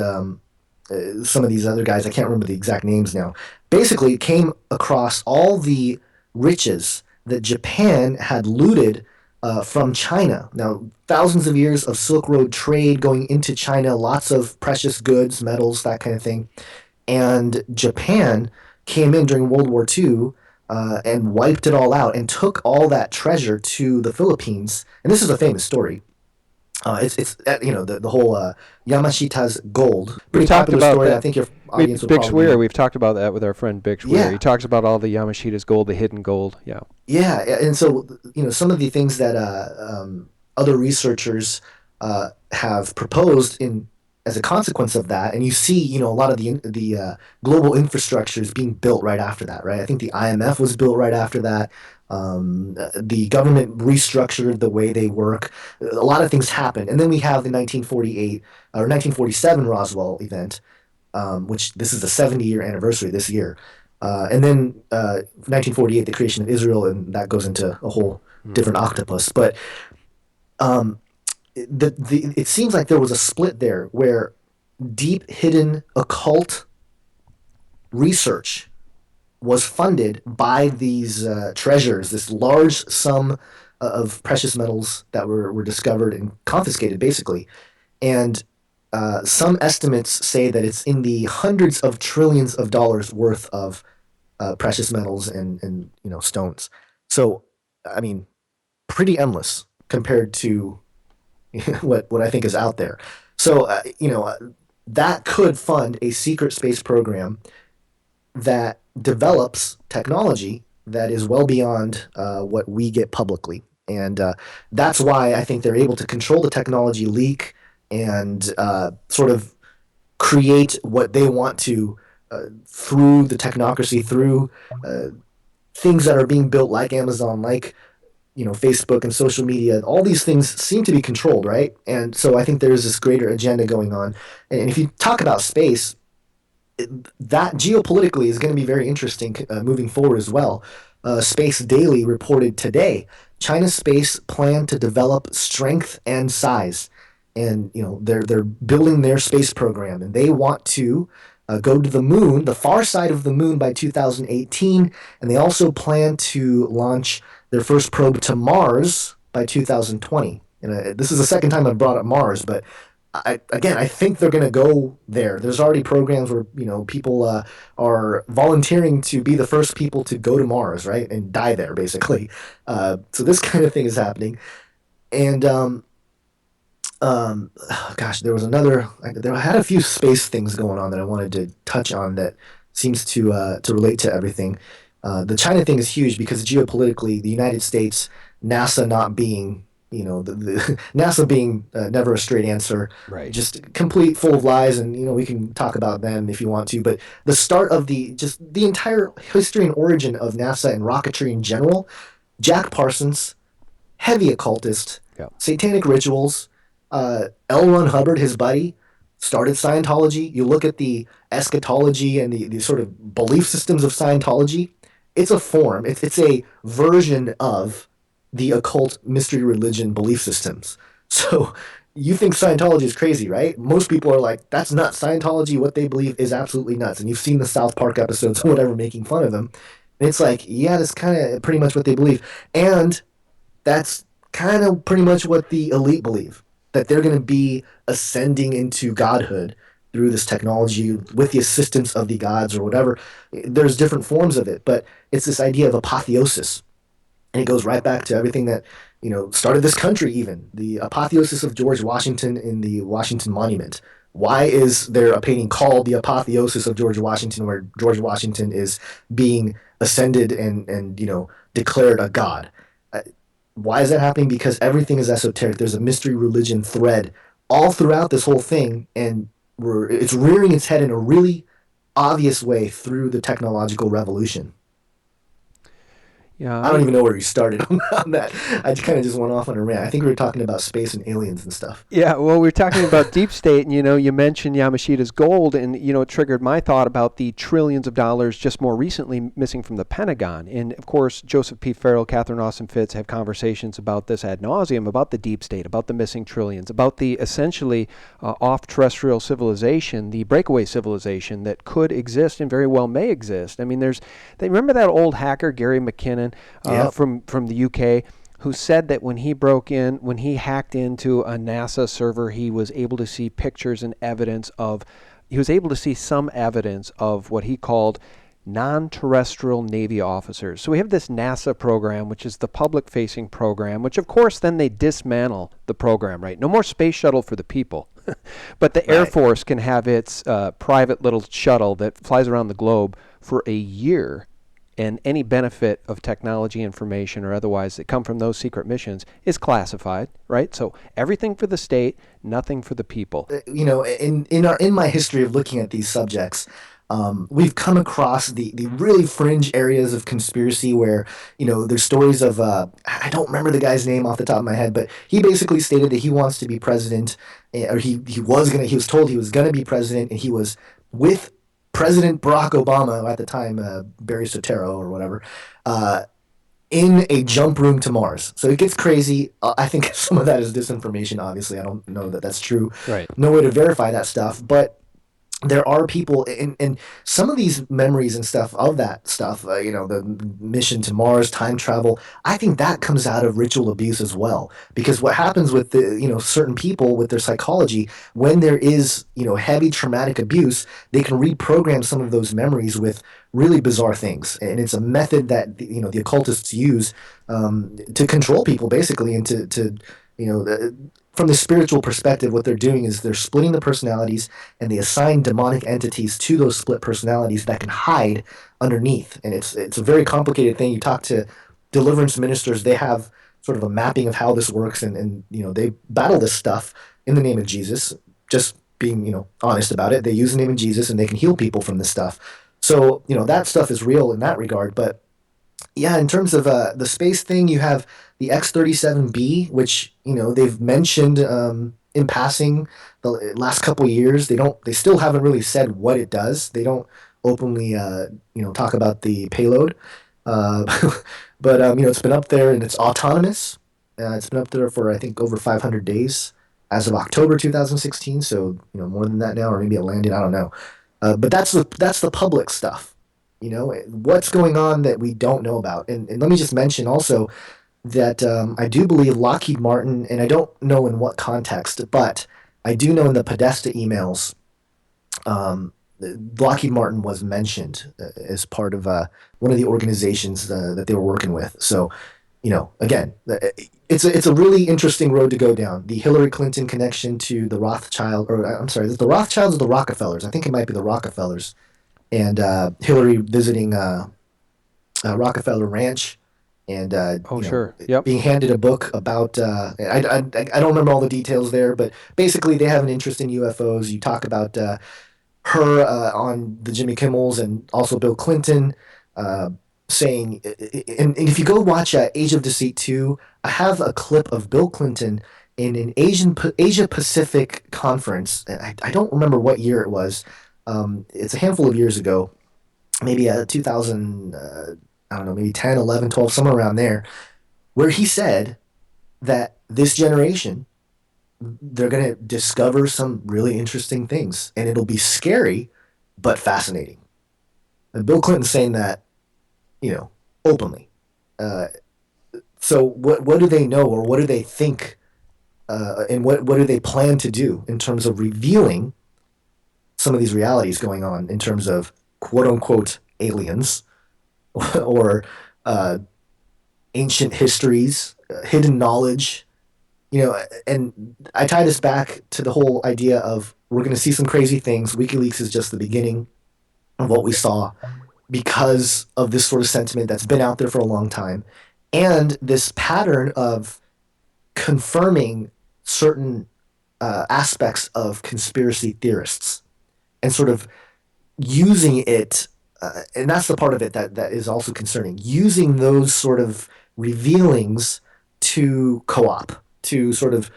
S2: some of these other guys, I can't remember the exact names now, basically came across all the riches that Japan had looted from China. Now, thousands of years of Silk Road trade going into China, lots of precious goods, metals, that kind of thing. And Japan came in during World War II and wiped it all out and took all that treasure to the Philippines. And this is a famous story. It's the whole Yamashita's gold.
S1: We've
S2: Pretty
S1: talked
S2: popular
S1: about
S2: story. I
S1: that.
S2: think your
S1: We
S2: audience would
S1: Bix
S2: probably
S1: Weir,
S2: know.
S1: we've talked about that with our friend Bix Weir.
S2: Yeah,
S1: He talks about all the Yamashita's gold, the hidden gold. Yeah.
S2: yeah, and so some of the things that other researchers have proposed in as a consequence of that, and you see, a lot of the global infrastructure is being built right after that, right? I think the IMF was built right after that. The government restructured the way they work. A lot of things happened, and then we have the 1948 or 1947 Roswell event, which this is the 70-year anniversary this year. And then 1948, the creation of Israel, and that goes into a whole different octopus. But um, it seems like there was a split there where deep hidden occult research was funded by these treasures, this large sum of precious metals that were discovered and confiscated, basically. And some estimates say that it's in the hundreds of trillions of dollars worth of precious metals and stones. So, I mean, pretty endless compared to what I think is out there. So, that could fund a secret space program that develops technology that is well beyond what we get publicly. And that's why I think they're able to control the technology leak and sort of create what they want to through the technocracy, through uh, things that are being built like Amazon, like Facebook and social media. All these things seem to be controlled, right? And so I think there is this greater agenda going on. And if you talk about space, that geopolitically is going to be very interesting moving forward as well. Space Daily reported today China's space plan to develop strength and size, and they're building their space program, and they want to go to the moon, the far side of the moon, by 2018, and they also plan to launch their first probe to Mars by 2020. And this is the second time I've brought up Mars, but I think they're going to go there. There's already programs where people are volunteering to be the first people to go to Mars, right, and die there, basically. So this kind of thing is happening, and gosh, there was another. There I had a few space things going on that I wanted to touch on that seems to relate to everything. The China thing is huge because geopolitically, the United States, NASA not being, the NASA being never a straight answer,
S1: Right.
S2: just complete full of lies, and we can talk about them if you want to. But the start of the entire history and origin of NASA and rocketry in general, Jack Parsons, heavy occultist,
S1: Yeah.
S2: satanic rituals. L. Ron Hubbard, his buddy, started Scientology. You look at the eschatology and the sort of belief systems of Scientology. It's a form. It's a version of the occult mystery religion belief systems. So you think Scientology is crazy, right? Most people are like, that's nuts. Scientology, what they believe is absolutely nuts. And you've seen the South Park episodes or whatever making fun of them. And it's like, yeah, that's kind of pretty much what they believe. And that's kind of pretty much what the elite believe, that they're going to be ascending into godhood through this technology with the assistance of the gods or whatever. There's different forms of it, but it's this idea of apotheosis. And it goes right back to everything that, started this country even. The apotheosis of George Washington in the Washington Monument. Why is there a painting called The Apotheosis of George Washington, where George Washington is being ascended and declared a god? Why is that happening? Because everything is esoteric. There's a mystery religion thread all throughout this whole thing, and it's rearing its head in a really obvious way through the technological revolution.
S1: Yeah,
S2: I don't even know where we started on that. I kind of just went off on a rant. I think we were talking about space and aliens and stuff.
S1: yeah. Well, we're talking about deep state, and you mentioned Yamashita's gold, and it triggered my thought about the trillions of dollars just more recently missing from the Pentagon. And of course, Joseph P. Farrell, Catherine Austin Fitts have conversations about this ad nauseum, about the deep state, about the missing trillions, about the essentially off-terrestrial civilization, the breakaway civilization that could exist and very well may exist. I mean, they remember that old hacker Gary McKinnon
S2: Yep.
S1: from the UK, who said that when he hacked into a NASA server, he was able to see some evidence of what he called non-terrestrial Navy officers. So we have this NASA program, which is the public-facing program, which of course then they dismantle the program, right? No more space shuttle for the people. But the Air
S2: Right.
S1: Force can have its private little shuttle that flies around the globe for a year, and any benefit of technology, information, or otherwise that come from those secret missions is classified, right? So everything for the state, nothing for the people.
S2: In my history of looking at these subjects, we've come across the really fringe areas of conspiracy where there's stories of I don't remember the guy's name off the top of my head, but he basically stated that he wants to be president, or he was told he was gonna be president, and he was with President Barack Obama at the time, Barry Soetoro or whatever, in a jump room to Mars. So it gets crazy. I think some of that is disinformation. Obviously, I don't know that that's true.
S1: Right.
S2: No way to verify that stuff, but there are people and some of these memories and stuff of that stuff, the mission to Mars, time travel. I think that comes out of ritual abuse as well, because what happens with certain people with their psychology, when there is heavy traumatic abuse, they can reprogram some of those memories with really bizarre things, and it's a method that the occultists use to control people basically, and to from the spiritual perspective, what they're doing is they're splitting the personalities, and they assign demonic entities to those split personalities that can hide underneath. And it's a very complicated thing. You talk to deliverance ministers, they have sort of a mapping of how this works, and they battle this stuff in the name of Jesus. Just being honest about it, they use the name of Jesus, and they can heal people from this stuff. So that stuff is real in that regard, but yeah, in terms of the space thing, you have the X-37B, which they've mentioned in passing the last couple of years. They still haven't really said what it does. They don't openly talk about the payload, uh, but it's been up there and it's autonomous. It's been up there for I think over 500 days as of October 2016. So more than that now, or maybe it landed. I don't know. But that's the public stuff. What's going on that we don't know about. And let me just mention also that I do believe Lockheed Martin, and I don't know in what context, but I do know in the Podesta emails, Lockheed Martin was mentioned as part of one of the organizations that they were working with. So, again, it's a really interesting road to go down. The Hillary Clinton connection to the Rothschild, or I'm sorry, is it the Rothschilds or the Rockefellers? I think it might be the Rockefellers. and Hillary visiting Rockefeller Ranch, and
S1: Oh, sure. Yep.
S2: being handed a book about. I don't remember all the details there, but basically they have an interest in UFOs. You talk about her on the Jimmy Kimmels and also Bill Clinton uh, saying, and if you go watch Age of Deceit 2, I have a clip of Bill Clinton in an Asia Pacific conference. I don't remember what year it was. It's a handful of years ago, maybe 2000, I don't know, maybe 10, 11, 12, somewhere around there, where he said that this generation, they're going to discover some really interesting things and it'll be scary but fascinating. And Bill Clinton's saying that, openly. Uh, so what do they know, or what do they think, and what do they plan to do in terms of revealing some of these realities going on in terms of quote unquote aliens or uh, ancient histories, hidden knowledge, and I tie this back to the whole idea of we're going to see some crazy things. WikiLeaks is just the beginning of what we saw because of this sort of sentiment that's been out there for a long time, and this pattern of confirming certain aspects of conspiracy theorists and sort of using it, and that's the part of it that is also concerning, using those sort of revealings to co-op, to sort of,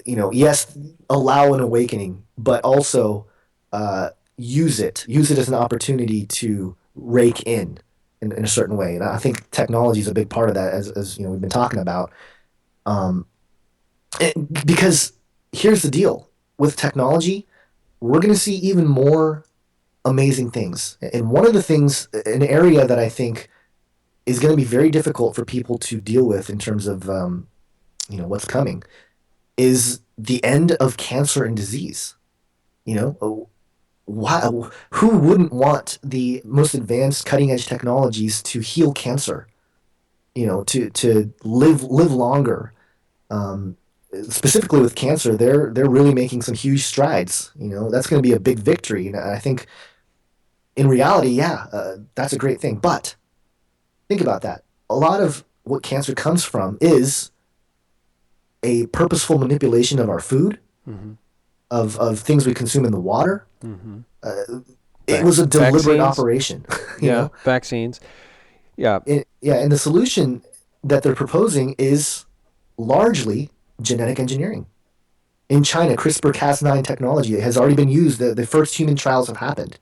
S2: yes, allow an awakening, but also use it as an opportunity to rake in a certain way. And I think technology is a big part of that, as we've been talking about. Um, because here's the deal with technology, we're going to see even more amazing things. And one of the things, an area that I think is going to be very difficult for people to deal with in terms of what's coming, is the end of cancer and disease. You know, why, who wouldn't want the most advanced cutting edge technologies to heal cancer? To live longer. Um, Specifically with cancer, they're really making some huge strides. That's going to be a big victory. And I think in reality, yeah, that's a great thing. But think about that. A lot of what cancer comes from is a purposeful manipulation of our food,
S1: Mm-hmm.
S2: of things we consume in the water.
S1: Mm-hmm.
S2: Uh, it was a deliberate
S1: Vaccines.
S2: operation.
S1: Yeah, vaccines. Yeah.
S2: Yeah, and the solution that they're proposing is largely genetic engineering. In China, CRISPR-Cas9 technology has already been used. The first human trials have happened.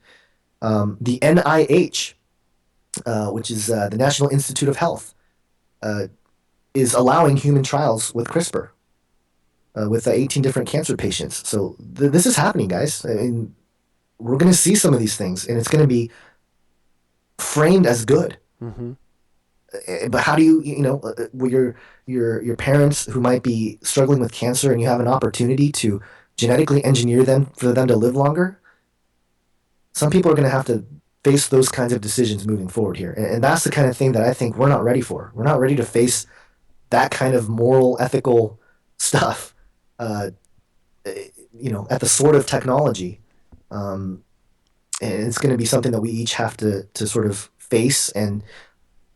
S2: The NIH, which is the National Institute of Health, uh, is allowing human trials with CRISPR, with 18 different cancer patients. So this is happening, guys. I mean, we're going to see some of these things, and it's going to be framed as good.
S1: Mm-hmm.
S2: But how do with your parents who might be struggling with cancer, and you have an opportunity to genetically engineer them for them to live longer? Some people are going to have to face those kinds of decisions moving forward here, and that's the kind of thing that I think we're not ready for. We're not ready to face that kind of moral, ethical stuff. Uh, at the sword of technology, um, and it's going to be something that we each have to sort of face. And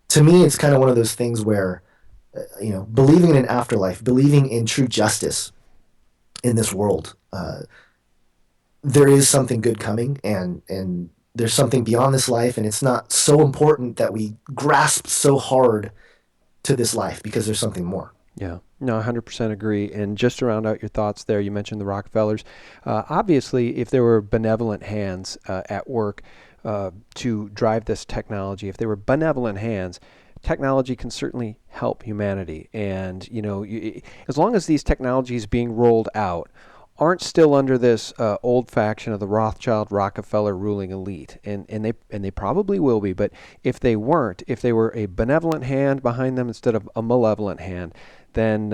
S2: to me, it's kind of one of those things where, believing in an afterlife, believing in true justice in this world, there is something good coming, and there's something beyond this life, and it's not so important that we grasp so hard to this life because there's something more.
S1: Yeah, no, 100% agree. And just to round out your thoughts there, you mentioned the Rockefellers. Obviously, if there were benevolent hands at work to drive this technology, if there were benevolent hands, technology can certainly help humanity. And, as long as these technologies being rolled out aren't still under this old faction of the Rothschild Rockefeller ruling elite, and they probably will be, but if they weren't, if they were a benevolent hand behind them instead of a malevolent hand, then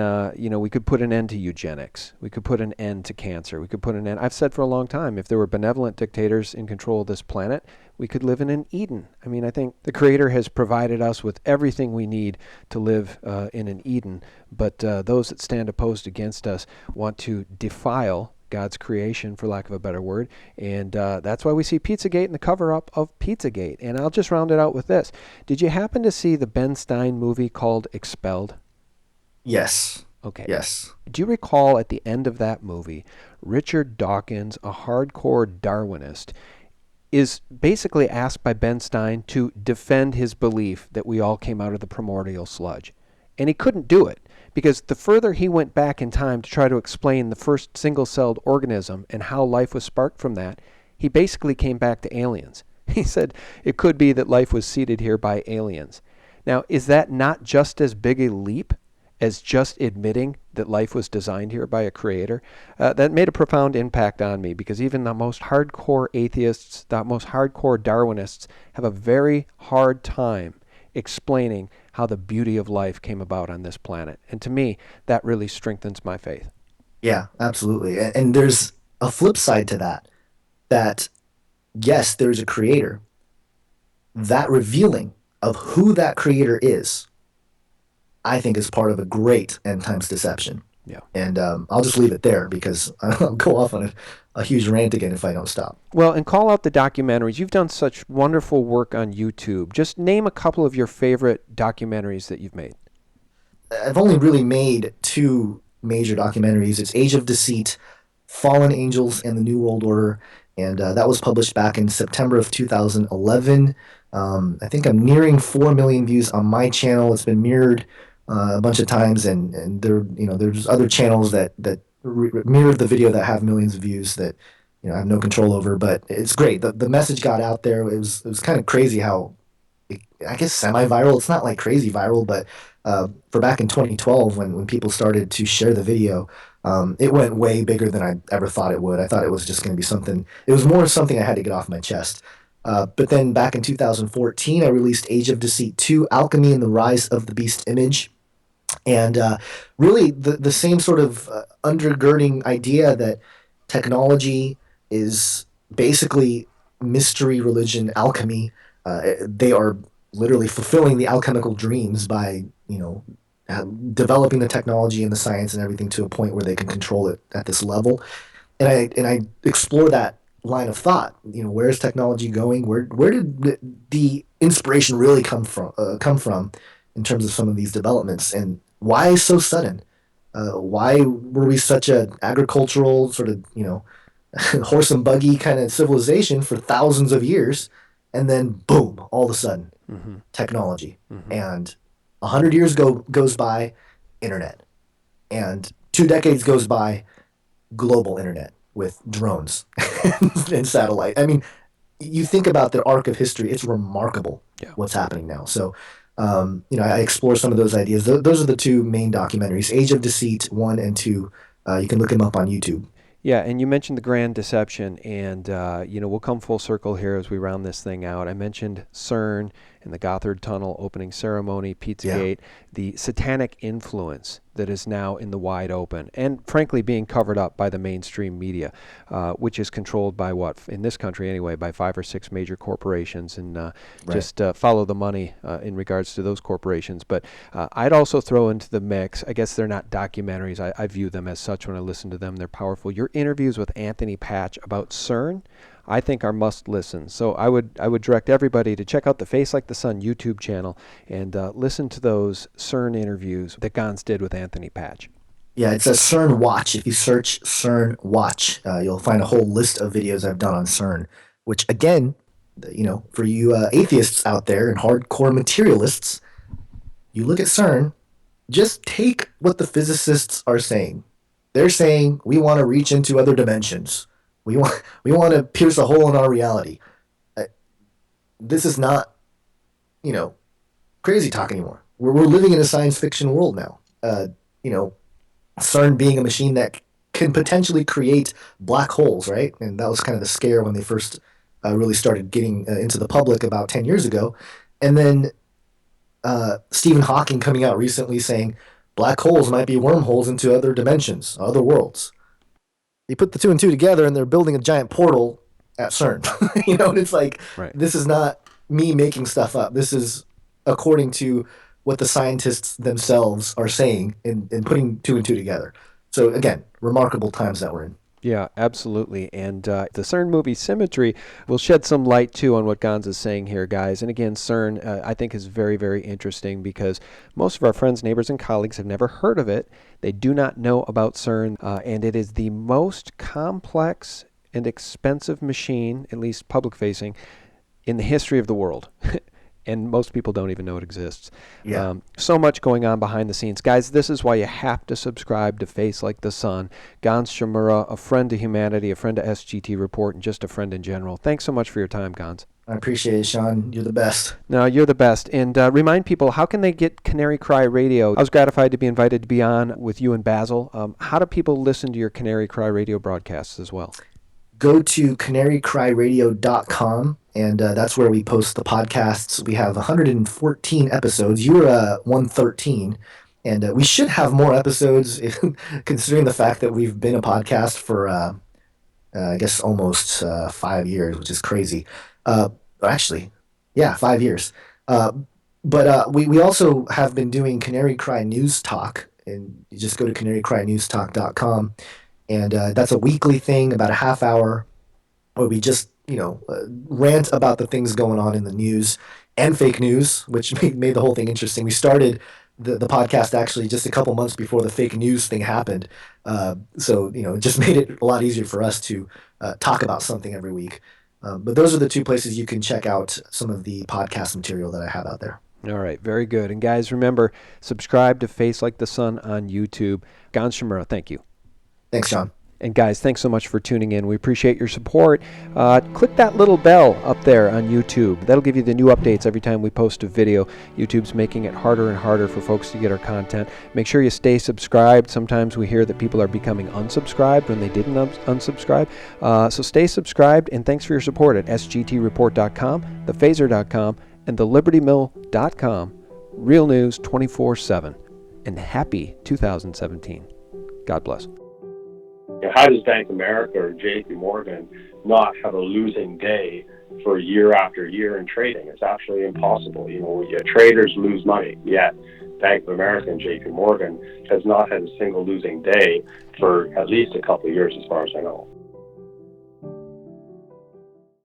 S1: we could put an end to eugenics. We could put an end to cancer. We could put an end. I've said for a long time, if there were benevolent dictators in control of this planet, we could live in an Eden. I mean, I think the Creator has provided us with everything we need to live in an Eden, but those that stand opposed against us want to defile God's creation, for lack of a better word. And that's why we see Pizzagate and the cover-up of Pizzagate. And I'll just round it out with this. Did you happen to see the Ben Stein movie called Expelled?
S2: Yes.
S1: Okay.
S2: Yes.
S1: Do you recall at the end of that movie, Richard Dawkins, a hardcore Darwinist, is basically asked by Ben Stein to defend his belief that we all came out of the primordial sludge. And he couldn't do it, because the further he went back in time to try to explain the first single-celled organism and how life was sparked from that, he basically came back to aliens. He said it could be that life was seeded here by aliens. Now, is that not just as big a leap as just admitting that life was designed here by a creator? That made a profound impact on me, because even the most hardcore atheists, the most hardcore Darwinists have a very hard time explaining how the beauty of life came about on this planet. And to me, that really strengthens my faith.
S2: Yeah, absolutely. And there's a flip side to that, that yes, there's a creator. That revealing of who that creator is, I think, is part of a great end times deception.
S1: Yeah.
S2: And I'll just leave it there, because I'll go off on a huge rant again if I don't stop.
S1: Well, and call out the documentaries. You've done such wonderful work on YouTube. Just name a couple of your favorite documentaries that you've made.
S2: I've only really made two major documentaries. It's Age of Deceit, Fallen Angels, and the New World Order. And that was published back in September of 2011. I think I'm nearing 4 million views on my channel. It's been mirrored a bunch of times, and there's other channels that mirror the video that have millions of views that I have no control over. But it's great. The message got out there. It was kind of crazy how, I guess, semi-viral. It's not like crazy viral, but for back in 2012, when people started to share the video, it went way bigger than I ever thought it would. I thought it was just going to be something. It was more something I had to get off my chest. But then back in 2014, I released Age of Deceit 2, Alchemy and the Rise of the Beast Image. And really the same sort of undergirding idea that technology is basically mystery religion, alchemy. They are literally fulfilling the alchemical dreams by, developing the technology and the science and everything to a point where they can control it at this level. And I explore that line of thought. Where is technology going? Where did the inspiration really come from in terms of some of these developments, and why so sudden? Why were we such a agricultural sort of horse and buggy kind of civilization for thousands of years, and then boom, all of a sudden, technology, and 100 years goes by, internet, and 2 decades goes by, global internet with drones and satellite. I mean, you think about the arc of history; it's remarkable what's happening now. So, I explore some of those ideas. Those are the two main documentaries: Age of Deceit 1 and 2. You can look them up on YouTube.
S1: Yeah, and you mentioned the Grand Deception, and we'll come full circle here as we round this thing out. I mentioned CERN and the Gothard Tunnel opening ceremony, Pizzagate, the satanic influence that is now in the wide open, and frankly being covered up by the mainstream media, which is controlled by in this country anyway, by 5 or 6 major corporations, and just follow the money in regards to those corporations. But I'd also throw into the mix, I guess they're not documentaries, I view them as such when I listen to them, they're powerful. Your interviews with Anthony Patch about CERN, I think, are must listen. So I would direct everybody to check out the Face Like the Sun YouTube channel and listen to those CERN interviews that Gonz did with Anthony Patch.
S2: Yeah, it's a CERN Watch. If you search CERN Watch, you'll find a whole list of videos I've done on CERN, which, again, for you atheists out there and hardcore materialists, you look at CERN, just take what the physicists are saying. They're saying we want to reach into other dimensions. We want to pierce a hole in our reality. This is not, crazy talk anymore. We're living in a science fiction world now. CERN being a machine that can potentially create black holes, right? And that was kind of the scare when they first really started getting into the public about 10 years ago. And then Stephen Hawking coming out recently saying black holes might be wormholes into other dimensions, other worlds. You put the 2 and 2 together, and they're building a giant portal at CERN. And it's like, This is not me making stuff up. This is according to what the scientists themselves are saying and putting 2 and 2 together. So again, remarkable times that we're in.
S1: Yeah, absolutely. And the CERN movie Symmetry will shed some light, too, on what Gonz is saying here, guys. And again, CERN, I think, is very, very interesting because most of our friends, neighbors, and colleagues have never heard of it. They do not know about CERN, and it is the most complex and expensive machine, at least public-facing, in the history of the world. And most people don't even know it exists.
S2: Yeah.
S1: So much going on behind the scenes. Guys, this is why you have to subscribe to Face Like the Sun. Gonz Shimura, a friend to humanity, a friend to SGT Report, and just a friend in general. Thanks so much for your time, Gonz.
S2: I appreciate it, Sean. You're the best.
S1: No, you're the best. And remind people, how can they get Canary Cry Radio? I was gratified to be invited to be on with you and Basil. How do people listen to your Canary Cry Radio broadcasts as well?
S2: Go to canarycryradio.com, and that's where we post the podcasts. We have 114 episodes. You're 113, and we should have more episodes, considering the fact that we've been a podcast for, I guess, almost 5 years, which is crazy. Actually, yeah, 5 years. But we also have been doing Canary Cry News Talk, and you just go to canarycrynewstalk.com. And that's a weekly thing, about a half hour, where we just, rant about the things going on in the news and fake news, which made the whole thing interesting. We started the podcast actually just a couple months before the fake news thing happened. So, it just made it a lot easier for us to talk about something every week. But those are the two places you can check out some of the podcast material that I have out there.
S1: All right, very good. And guys, remember, subscribe to Face Like the Sun on YouTube. Gonz Shimura, thank you.
S2: Thanks, John.
S1: And guys, thanks so much for tuning in. We appreciate your support. Click that little bell up there on YouTube. That'll give you the new updates every time we post a video. YouTube's making it harder and harder for folks to get our content. Make sure you stay subscribed. Sometimes we hear that people are becoming unsubscribed when they didn't unsubscribe. So stay subscribed, and thanks for your support at sgtreport.com, thephaser.com, and thelibertymill.com. Real news 24/7. And happy 2017. God bless.
S3: How does Bank of America or JP Morgan not have a losing day for year after year in trading? It's actually impossible. Traders lose money, yet Bank of America and JP Morgan has not had a single losing day for at least a couple of years, as far as I know.